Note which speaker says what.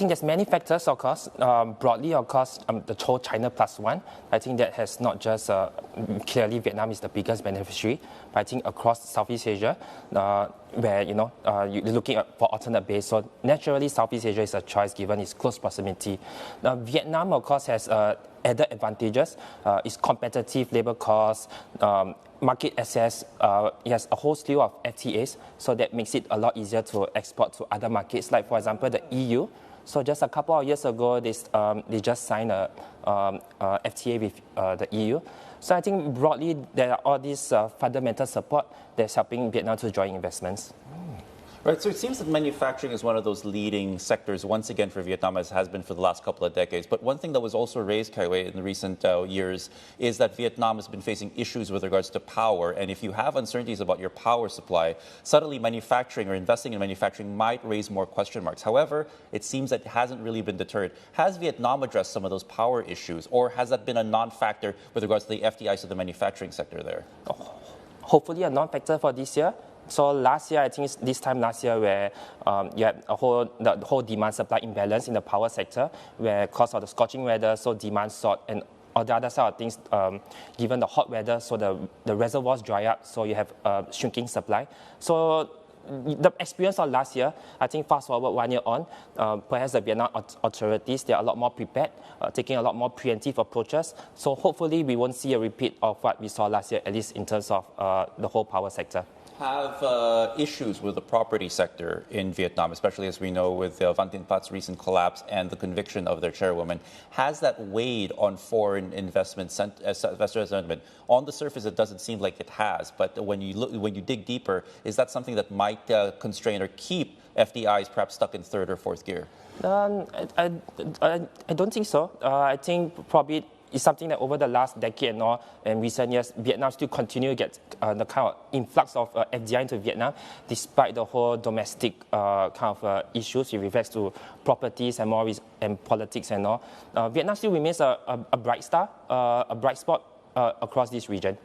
Speaker 1: think there's many factors, of course. Broadly, of course, the whole China plus one. I think that has not just clearly Vietnam is the biggest beneficiary, but I think across Southeast Asia, where you're looking for alternate base. So naturally, Southeast Asia is a choice given its close proximity. Now, Vietnam, of course, has added advantages. Its competitive labor costs. Market access, it has a whole slew of FTAs, so that makes it a lot easier to export to other markets, like, for example, the EU. So just a couple of years ago, they just signed a FTA with the EU. So I think broadly, there are all these fundamental support that's helping Vietnam to join investments.
Speaker 2: Right, so it seems that manufacturing is one of those leading sectors once again for Vietnam, as has been for the last couple of decades. But one thing that was also raised, Kai Wei, in the recent years is that Vietnam has been facing issues with regards to power. And if you have uncertainties about your power supply, suddenly manufacturing or investing in manufacturing might raise more question marks. However, it seems that it hasn't really been deterred. Has Vietnam addressed some of those power issues, or has that been a non-factor with regards to the FDIs to the manufacturing sector there?
Speaker 1: Hopefully a non-factor for this year. So last year, I think it's this time last year where you had the whole demand-supply imbalance in the power sector, where because of the scorching weather, so demand soared, and on the other side of things, given the hot weather, so the reservoirs dry up, so you have shrinking supply. So the experience of last year, I think fast forward 1 year on, perhaps the Vietnam authorities, they are a lot more prepared, taking a lot more preemptive approaches. So hopefully we won't see a repeat of what we saw last year, at least in terms of the whole power sector.
Speaker 2: Have issues with the property sector in Vietnam, especially as we know with Van Tin Phat's recent collapse and the conviction of their chairwoman. Has that weighed on foreign investment sentiment? On the surface, it doesn't seem like it has, but when you dig deeper, is that something that might constrain or keep FDIs perhaps stuck in third or fourth gear?
Speaker 1: I don't think so. I think probably it's something that over the last decade and recent years, Vietnam still continue to get the kind of influx of FDI into Vietnam, despite the whole domestic issues with regards to properties and politics and all. Vietnam still remains a bright spot across this region.